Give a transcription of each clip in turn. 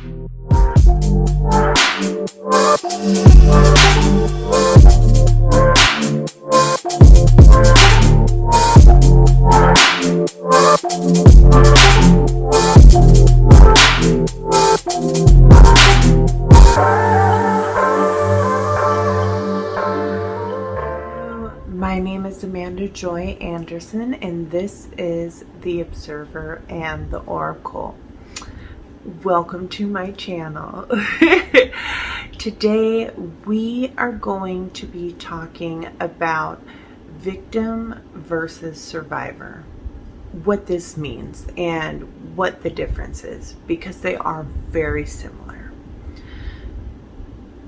My name is Amanda Joy Anderson, and this is The Observer and the Oracle. Welcome to my channel. Today we are going to be talking about victim versus survivor, what this means and what the difference is, because they are very similar.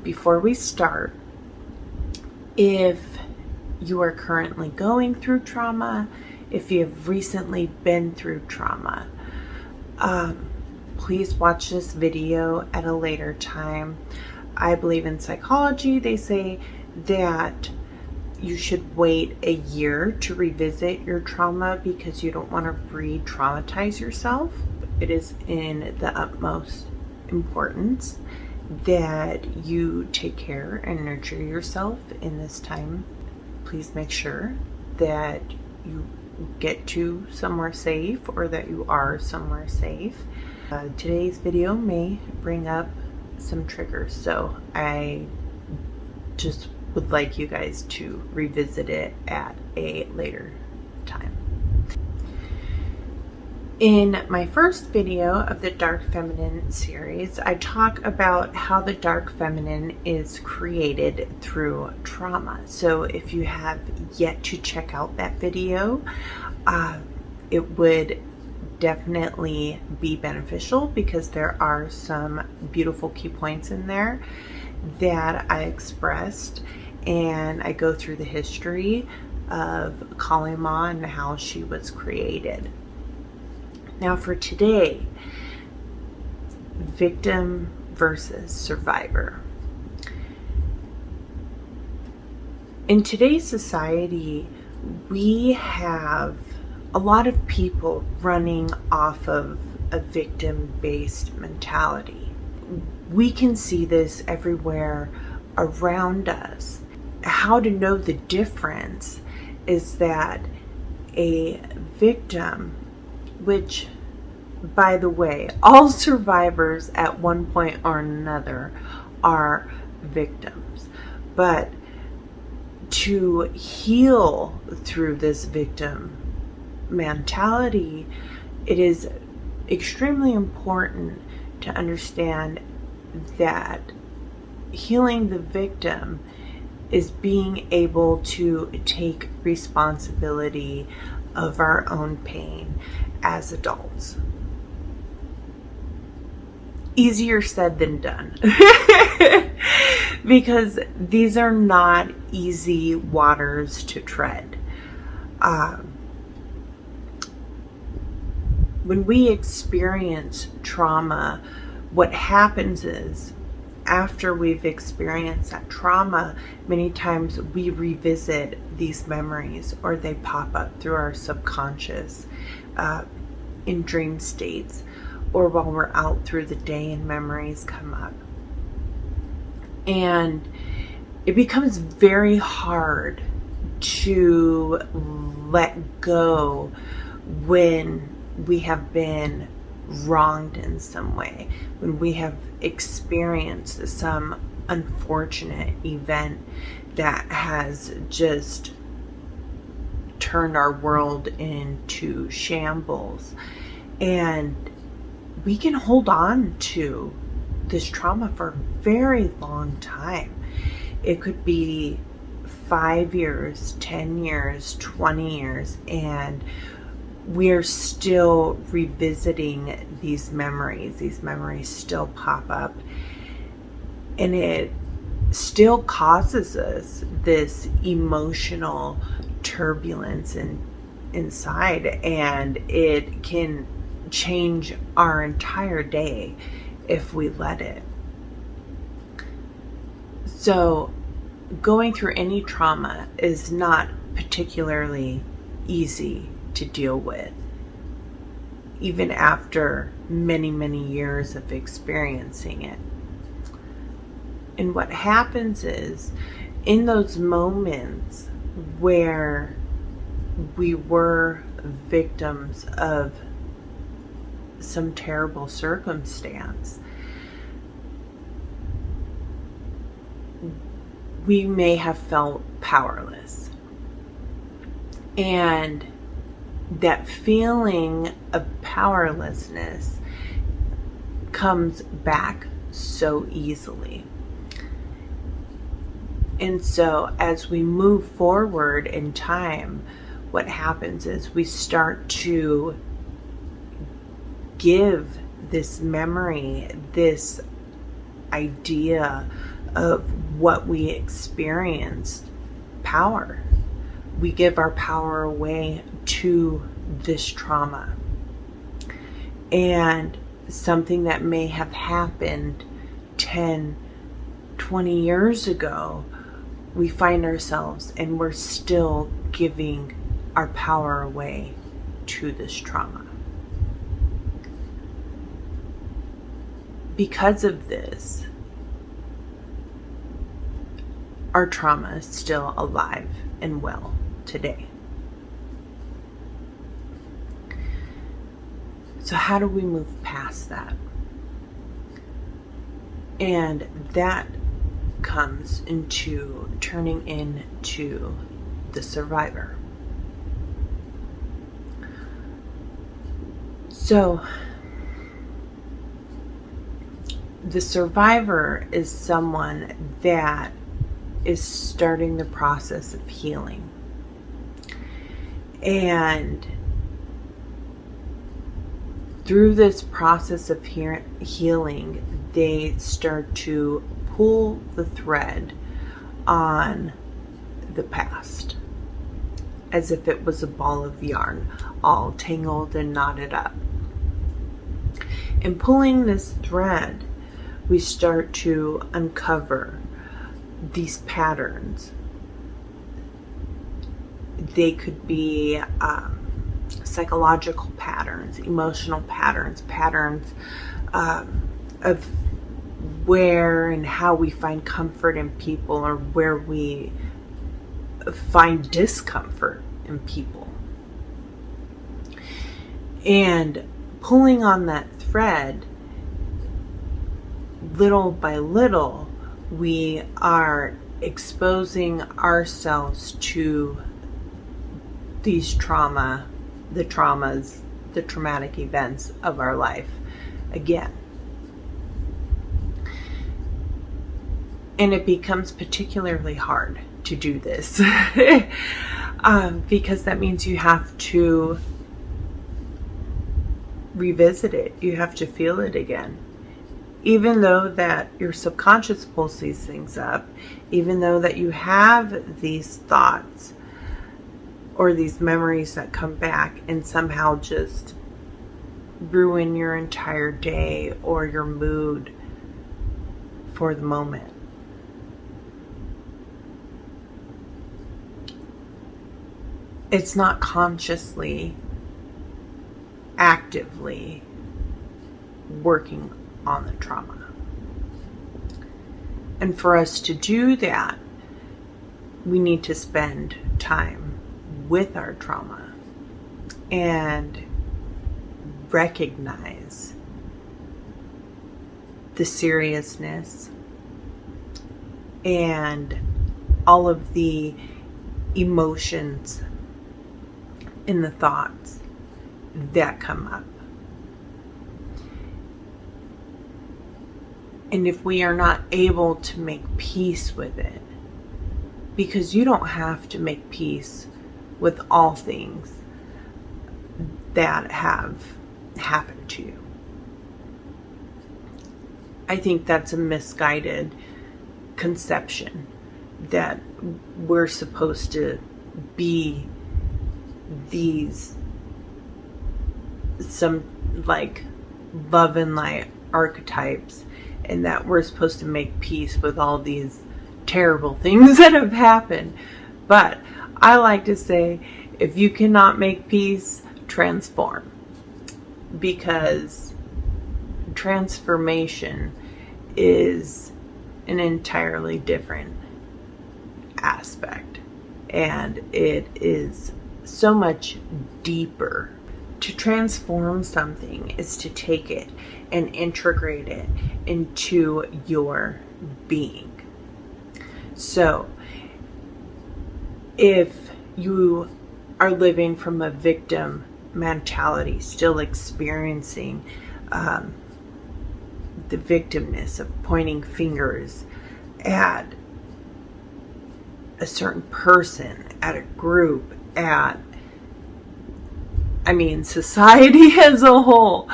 Before we start, if you are currently going through trauma, if you have recently been through trauma, please watch this video at a later time. I believe in psychology, they say that you should wait a year to revisit your trauma because you don't want to re-traumatize yourself. It is in the utmost importance that you take care and nurture yourself in this time. Please make sure that you get to somewhere safe, or that you are somewhere safe. Today's video may bring up some triggers, so I just would like you guys to revisit it at a later time. In my first video of the Dark Feminine series, I talk about how the Dark Feminine is created through trauma. So if you have yet to check out that video, it would definitely be beneficial because there are some beautiful key points in there that I expressed, and I go through the history of Kali Ma and how she was created. Now for today, victim versus survivor. In today's society, we have a lot of people running off of a victim-based mentality. We can see this everywhere around us. How to know the difference is that a victim, which, by the way, all survivors at one point or another are victims. But to heal through this victim mentality, it is extremely important to understand that healing the victim is being able to take responsibility of our own pain as adults. Easier said than done. Because these are not easy waters to tread. When we experience trauma, what happens is, after we've experienced that trauma, many times we revisit these memories, or they pop up through our subconscious in dream states, or while we're out through the day and memories come up. And it becomes very hard to let go when we have been wronged in some way, when we have experienced some unfortunate event that has just turned our world into shambles. And we can hold on to this trauma for a very long time. It could be 5 years, 10 years, 20 years, and we're still revisiting these memories. These memories still pop up, and it still causes us this emotional turbulence inside, and it can change our entire day if we let it. So going through any trauma is not particularly easy to deal with. even after many, many years of experiencing it. And what happens is, in those moments where we were victims of some terrible circumstance, we may have felt powerless. And that feeling of powerlessness comes back so easily. And so as we move forward in time, what happens is we start to give this memory, this idea of what we experienced, power. We give our power away to this trauma. And something that may have happened 10, 20 years ago, we find ourselves and we're still giving our power away to this trauma. Because of this, our trauma is still alive and well today. So how do we move past that? And that comes into turning into the survivor. So the survivor is someone that is starting the process of healing. And through this process of healing, they start to pull the thread on the past as if it was a ball of yarn, all tangled and knotted up. In pulling this thread, we start to uncover these patterns. They could be psychological patterns, emotional patterns, patterns of where and how we find comfort in people, or where we find discomfort in people. And pulling on that thread, little by little, we are exposing ourselves to these the traumatic events of our life again. And it becomes particularly hard to do this because that means you have to revisit it. You have to feel it again. Even though that your subconscious pulls these things up, even though that you have these thoughts or these memories that come back and somehow just ruin your entire day or your mood for the moment. It's not consciously, actively working on the trauma. And for us to do that, we need to spend time with our trauma and recognize the seriousness and all of the emotions and the thoughts that come up. And if we are not able to make peace with it, because you don't have to make peace with all things that have happened to you. I think that's a misguided conception that we're supposed to be some like love and light archetypes, and that we're supposed to make peace with all these terrible things that have happened. But I like to say, if you cannot make peace, transform. because transformation is an entirely different aspect, and it is so much deeper. To transform something is to take it and integrate it into your being. So if you are living from a victim mentality, still experiencing the victimness of pointing fingers at a certain person, at a group, society as a whole.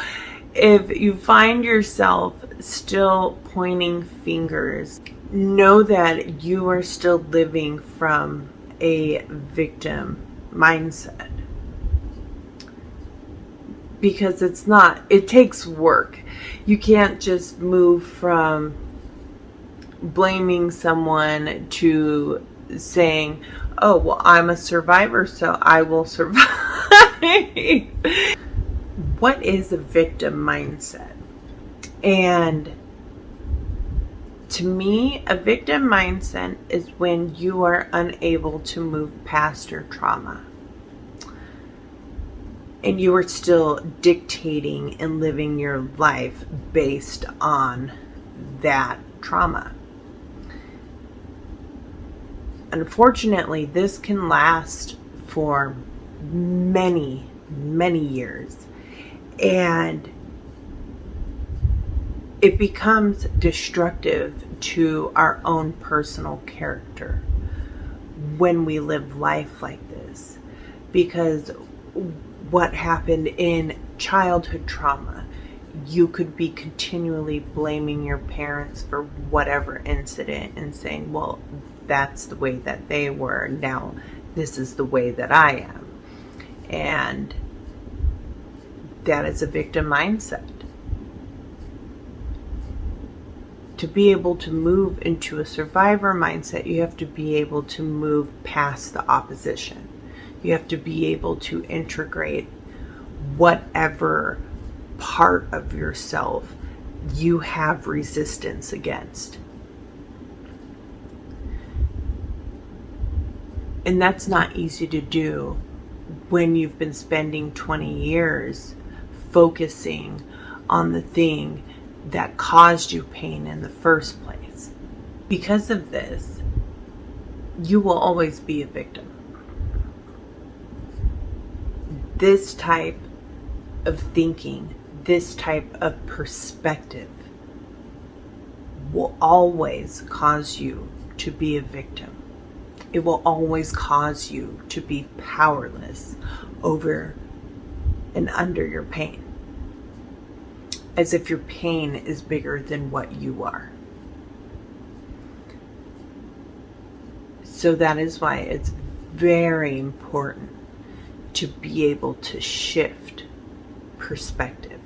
If you find yourself still pointing fingers, know that you are still living from a victim mindset. Because it takes work. You can't just move from blaming someone to saying, oh, well, I'm a survivor, so I will survive. What is a victim mindset? And to me, a victim mindset is when you are unable to move past your trauma. And you are still dictating and living your life based on that trauma. Unfortunately, this can last for many, many years. And it becomes destructive to our own personal character when we live life like this. Because what happened in childhood trauma, you could be continually blaming your parents for whatever incident and saying, well, that's the way that they were. Now, this is the way that I am. And that is a victim mindset. To be able to move into a survivor mindset, you have to be able to move past the opposition. You have to be able to integrate whatever part of yourself you have resistance against. And that's not easy to do when you've been spending 20 years focusing on the thing that caused you pain in the first place. Because of this, you will always be a victim. This type of thinking, this type of perspective will always cause you to be a victim. It will always cause you to be powerless over and under your pain, as if your pain is bigger than what you are. So that is why it's very important to be able to shift perspective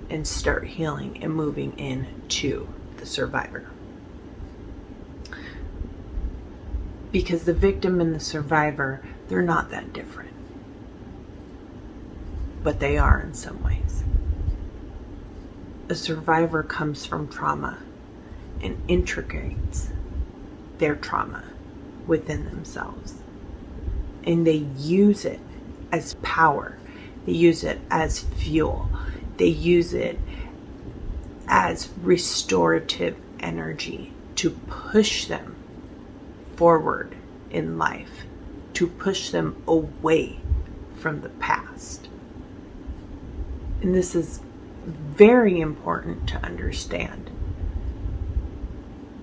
and start healing and moving into the survivor. Because the victim and the survivor, they're not that different. But they are in some ways. A survivor comes from trauma and integrates their trauma within themselves. And they use it as power. They use it as fuel. They use it as restorative energy to push them forward in life, to push them away from the past. And this is very important to understand,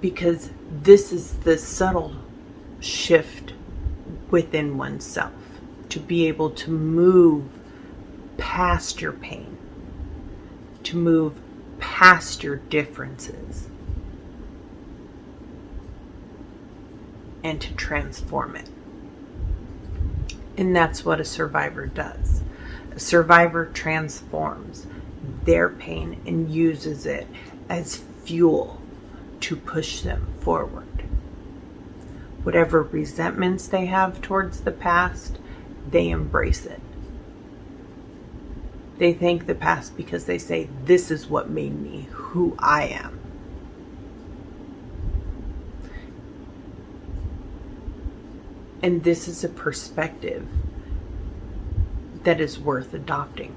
because this is the subtle shift within oneself, to be able to move past your pain, to move past your differences, and to transform it. And that's what a survivor does. A survivor transforms their pain and uses it as fuel to push them forward. Whatever resentments they have towards the past, they embrace it. They thank the past because they say, this is what made me who I am. And this is a perspective that is worth adopting,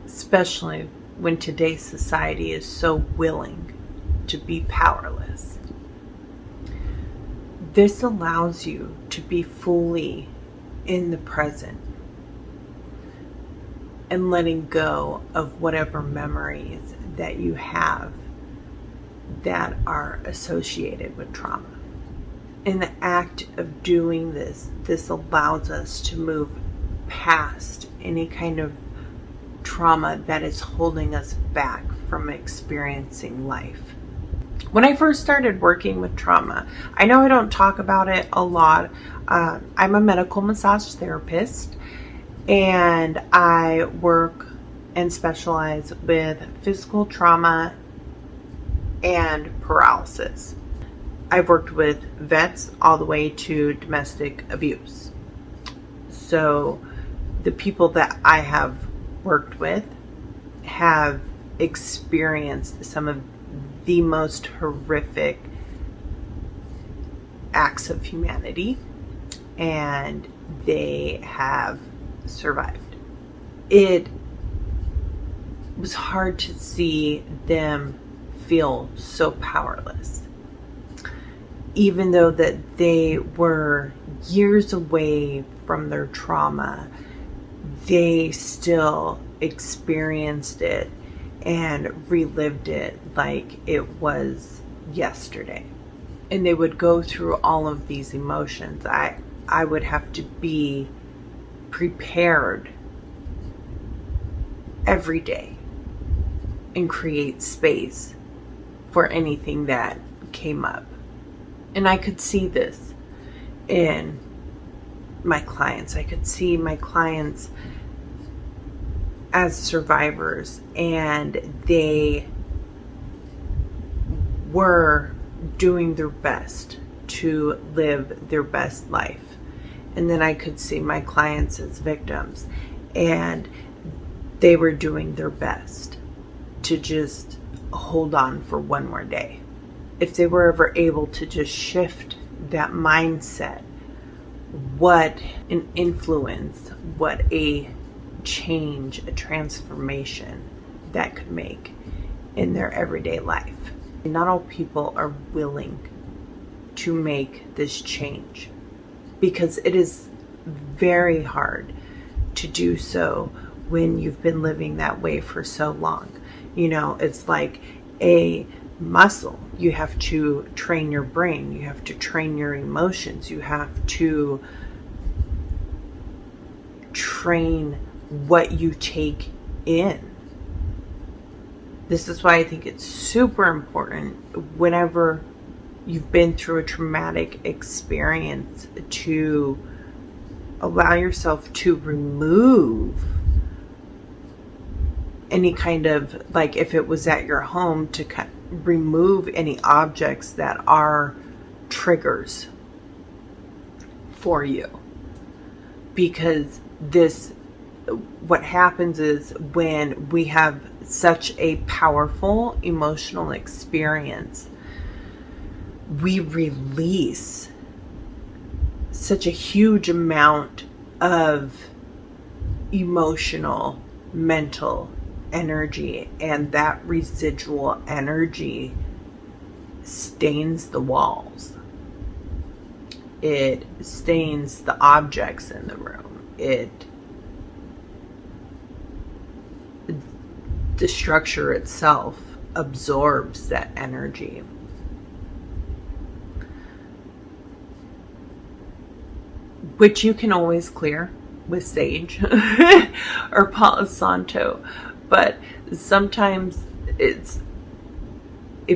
especially when today's society is so willing to be powerless. This allows you to be fully in the present and letting go of whatever memories that you have that are associated with trauma. In the act of doing this, this allows us to move past any kind of trauma that is holding us back from experiencing life. When I first started working with trauma, I know I don't talk about it a lot. I'm a medical massage therapist, and I work and specialize with physical trauma and paralysis. I've worked with vets all the way to domestic abuse. So the people that I have worked with have experienced some of the most horrific acts of humanity, and they have survived. It was hard to see them feel so powerless. Even though that they were years away from their trauma, they still experienced it and relived it like it was yesterday. And they would go through all of these emotions. I would have to be prepared every day and create space for anything that came up. And I could see this in my clients. I could see my clients as survivors, and they were doing their best to live their best life. And then I could see my clients as victims, and they were doing their best to just hold on for one more day. If they were ever able to just shift that mindset, what an influence, what a change, a transformation that could make in their everyday life. Not all people are willing to make this change, because it is very hard to do so when you've been living that way for so long. You know, it's like a muscle. You have to train your brain, you have to train your emotions, you have to train what you take in. This is why I think it's super important whenever you've been through a traumatic experience to allow yourself to remove any kind of, like if it was at your home, to remove any objects that are triggers for you. Because what happens is when we have such a powerful emotional experience, we release such a huge amount of emotional, mental energy, and that residual energy stains the walls. It stains the objects in the room. The structure itself absorbs that energy. Which you can always clear with sage or Palo Santo. But sometimes it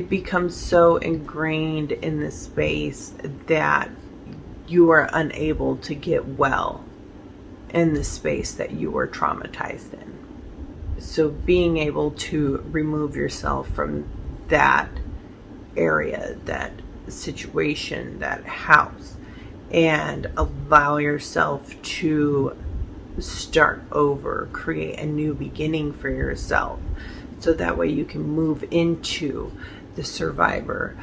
becomes so ingrained in the space that you are unable to get well in the space that you were traumatized in. So being able to remove yourself from that area, that situation, that house, and allow yourself to start over, create a new beginning for yourself. So that way you can move into the survivor.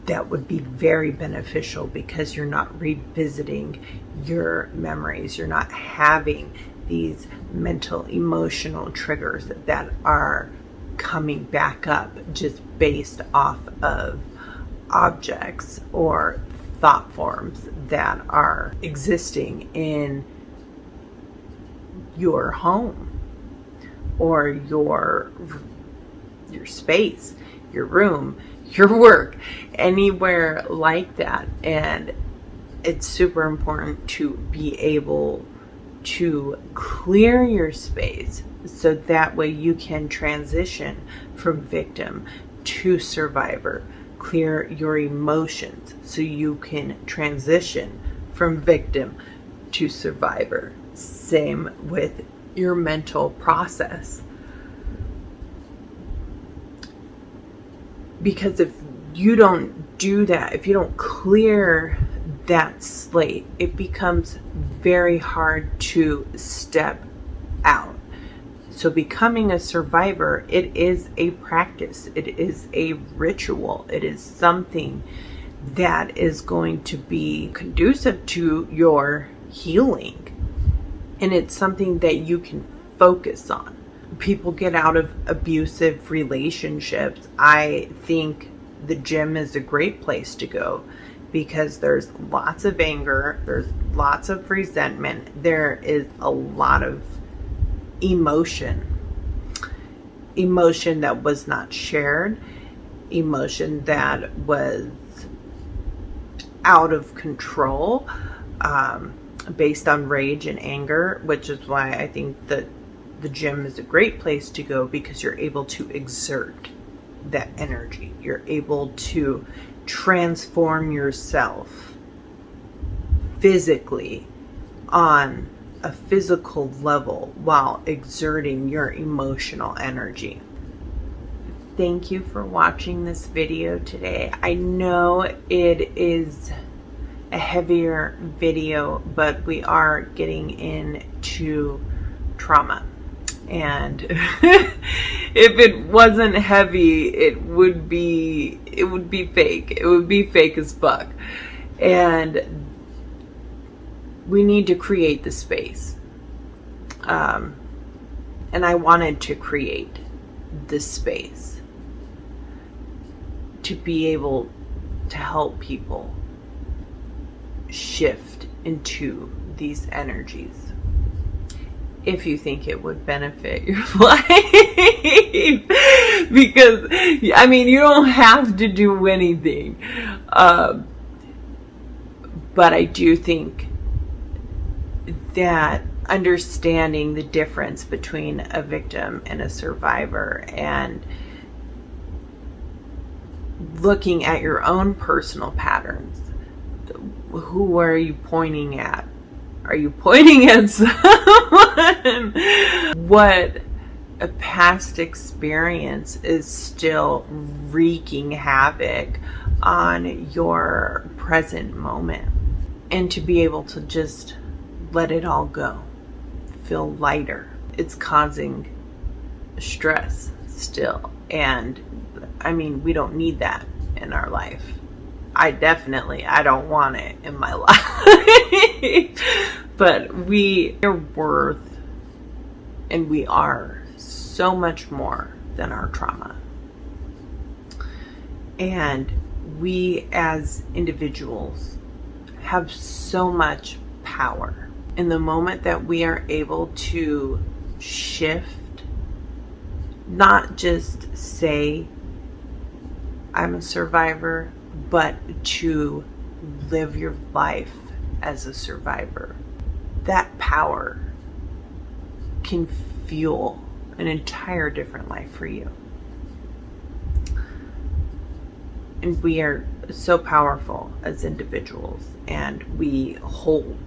That would be very beneficial because you're not revisiting your memories. You're not having these mental, emotional triggers that are coming back up just based off of objects or thought forms that are existing in your home or your space, your room, your work, anywhere like that. And it's super important to be able to clear your space so that way you can transition from victim to survivor. Clear your emotions so you can transition from victim to survivor. Same with your mental process. Because if you don't do that, if you don't clear that slate, it becomes very hard to step out. So becoming a survivor, it is a practice. It is a ritual. It is something that is going to be conducive to your healing. And it's something that you can focus on. People get out of abusive relationships. I think the gym is a great place to go because there's lots of anger, there's lots of resentment, there is a lot of emotion that was not shared, emotion that was out of control, based on rage and anger, which is why I think that the gym is a great place to go because you're able to exert that energy. You're able to transform yourself physically on a physical level while exerting your emotional energy. Thank you for watching this video today. I know it is a heavier video, but we are getting into trauma. And if it wasn't heavy, it would be fake. It would be fake as fuck. And we need to create the space. And I wanted to create this space to be able to help people shift into these energies. If you think it would benefit your life. Because, I mean, you don't have to do anything. But I do think that understanding the difference between a victim and a survivor and looking at your own personal patterns. Who are you pointing at? Are you pointing at someone? What a past experience is still wreaking havoc on your present moment. And to be able to just let it all go. Feel lighter. It's causing stress still. And I mean, we don't need that in our life. I don't want it in my life. But we are worth, and we are so much more than our trauma. And we as individuals have so much power. In the moment that we are able to shift, not just say, I'm a survivor, but to live your life as a survivor. That power can fuel an entire different life for you. And we are so powerful as individuals, and we hold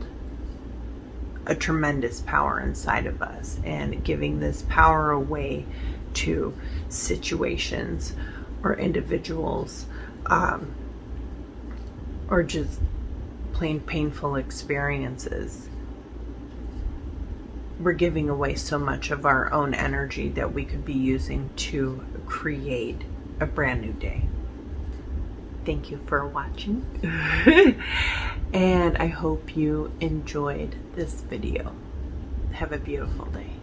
a tremendous power inside of us, and giving this power away to situations or individuals, or just plain painful experiences we're giving away so much of our own energy that we could be using to create a brand new day. Thank you for watching. And I hope you enjoyed this video. Have a beautiful day.